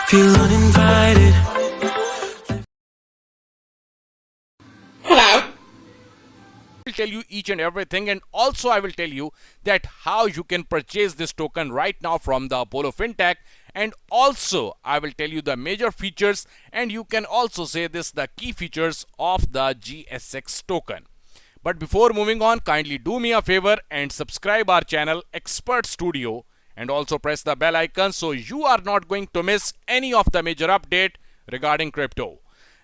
Feel uninvited. Hello. I will tell you each and everything, and also I will tell you that how you can purchase this token right now from the Apollo Fintech, and also I will tell you the major features, and you can also say this the key features of the GSX token. But before moving on, kindly do me a favor and subscribe our channel Expert Studio, and also press the bell icon so you are not going to miss any of the major update regarding crypto.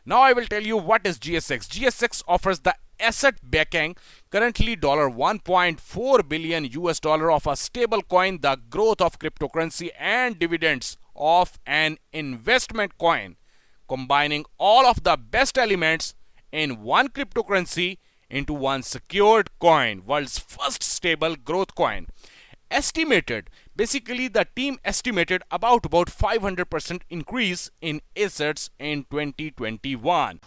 Now I will tell you what is GSX. GSX offers the asset backing currently $1.4 billion of a stable coin, the growth of cryptocurrency and dividends of an investment coin, combining all of the best elements in one cryptocurrency into one secured coin, world's first stable growth coin. Estimated, basically the team estimated about 500% increase in assets in 2021.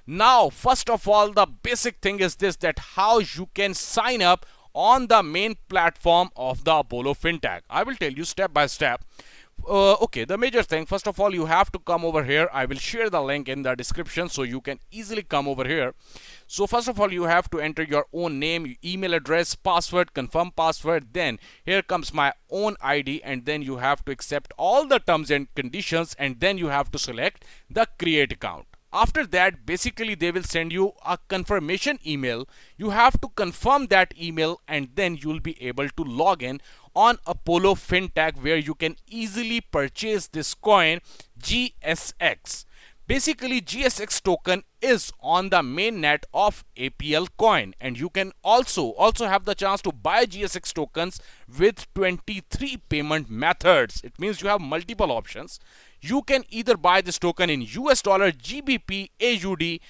Now, first of all, the basic thing is this, that how you can sign up on the main platform of the Apollo Fintech. I will tell you step by step. Okay, the major thing, first of all, you have to come over here. I will share the link in the description so you can easily come over here. So first of all, you have to enter your own name, email address, password, confirm password. Then here comes my own ID, and then you have to accept all the terms and conditions, and then you have to select the create account. After that, basically they will send you a confirmation email. You have to confirm that email, and then you'll be able to log in on Apollo Fintech, where you can easily purchase this coin GSX. Basically, GSX token is on the mainnet of APL coin, and you can also have the chance to buy GSX tokens with 23 payment methods. It means you have multiple options. You can either buy this token in US dollar, GBP, AUD,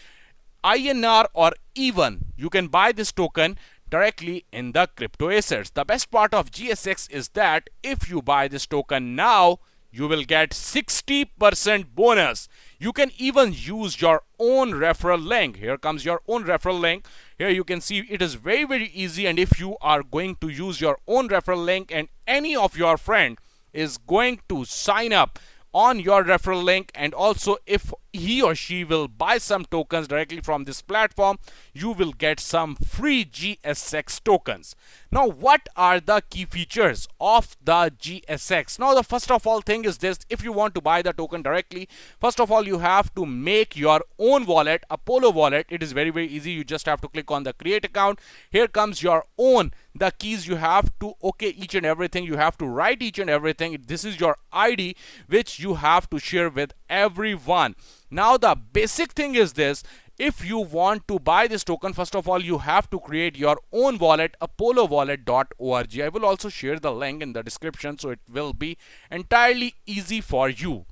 INR, or even you can buy this token directly in the crypto assets. The best part of GSX is that if you buy this token now, you will get 60% bonus. You can even use your own referral link. Here comes your own referral link. Here you can see it is very easy, and if you are going to use your own referral link and any of your friend is going to sign up on your referral link, and also if he or she will buy some tokens directly from this platform, you will get some free GSX tokens. Now, what are the key features of the GSX? Now, the first of all thing is this: if you want to buy the token directly, first of all you have to make your own wallet, Apollo wallet. It is very easy. You just have to click on the create account. Here comes your own, the keys you have to okay each and everything. You have to write each and everything. This is your ID which you have to share with everyone. Now, the basic thing is this: if you want to buy this token, first of all you have to create your own wallet, apollowallet.org. I will also share the link in the description, so it will be entirely easy for you.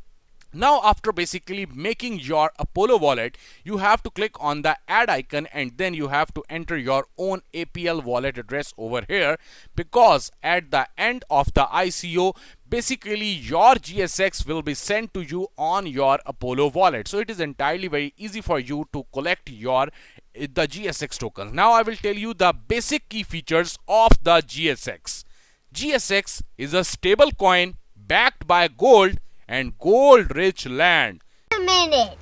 Now, after basically making your Apollo wallet, you have to click on the add icon, and then you have to enter your own APL wallet address over here, because at the end of the ICO, basically your GSX will be sent to you on your Apollo wallet. So it is entirely very easy for you to collect the GSX tokens. Now I will tell you the basic key features of the GSX. GSX is a stable coin backed by gold and gold-rich land. A minute.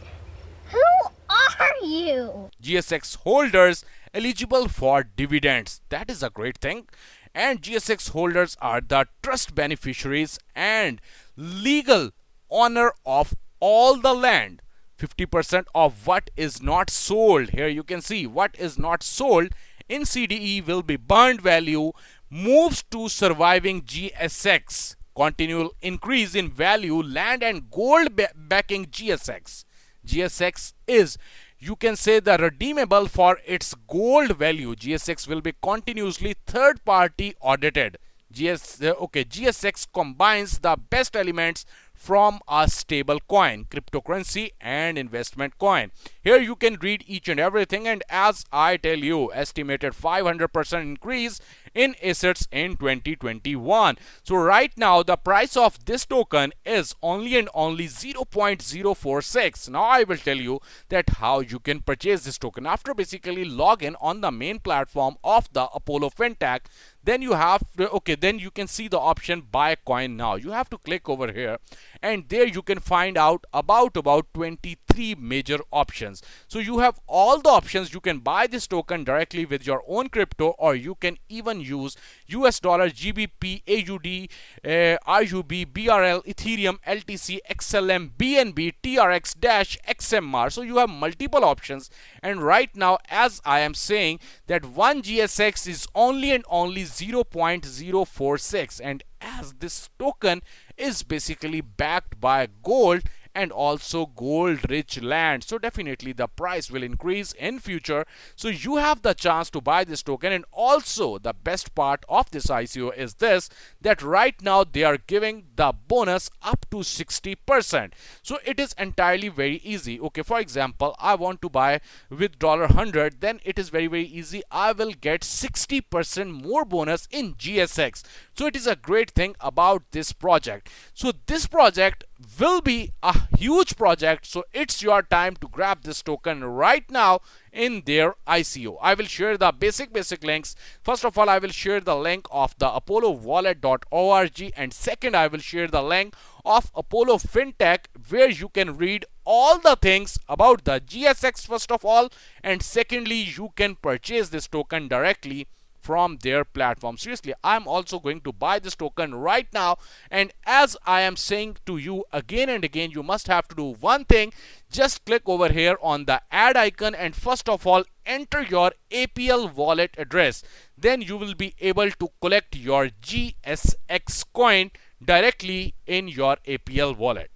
Who are you? GSX holders eligible for dividends. That is a great thing. And GSX holders are the trust beneficiaries and legal owner of all the land. 50% of what is not sold, here you can see what is not sold in CDE will be burned value, moves to surviving GSX. Continual increase in value, land and gold backing GSX. GSX is, you can say, the redeemable for its gold value. GSX will be continuously third party audited. GSX combines the best elements from a stable coin, cryptocurrency and investment coin. Here you can read each and everything, and as I tell you, estimated 500% increase in assets in 2021. So right now the price of this token is only and only 0.046. Now I will tell you that how you can purchase this token. After basically log in on the main platform of the Apollo Fintech, then you have then you can see the option buy coin now. You have to click over here, and there you can find out about 23 major options. So you have all the options. You can buy this token directly with your own crypto, or you can even use US dollar, GBP, AUD, RUB, BRL, Ethereum, LTC, XLM, BNB, TRX dash XMR. So you have multiple options, and right now as I am saying that one GSX is only and only 0.046, and as this token is basically backed by gold and also gold rich land, so definitely the price will increase in future. So you have the chance to buy this token. And also the best part of this ICO is this, that right now they are giving the bonus up to 60%. So it is entirely very easy. Okay, for example, I want to buy with $100, then it is very easy. I will get 60% more bonus in GSX. So it is a great thing about this project. So this project will be a huge project, so it's your time to grab this token right now in their ICO. I will share the basic links. First of all, I will share the link of the apollowallet.org, and second, I will share the link of Apollo Fintech, where you can read all the things about the GSX first of all, and secondly, you can purchase this token directly from their platform. Seriously, I'm also going to buy this token right now, and as I am saying to you again and again, you must have to do one thing. Just click over here on the add icon, and first of all enter your APL wallet address. Then you will be able to collect your GSX coin directly in your APL wallet.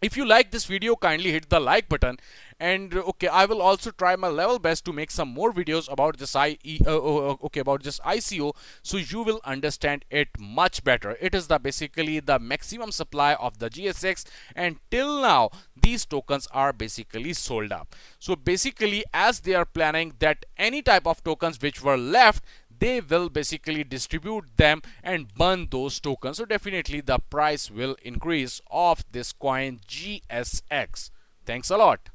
If you like this video, kindly hit the like button, and I will also try my level best to make some more videos about this about this ICO, so you will understand it much better. It is the basically the maximum supply of the GSX, and till now these tokens are basically sold up. So basically, as they are planning that any type of tokens which were left, they will basically distribute them and burn those tokens. So definitely the price will increase of this coin GSX. Thanks a lot.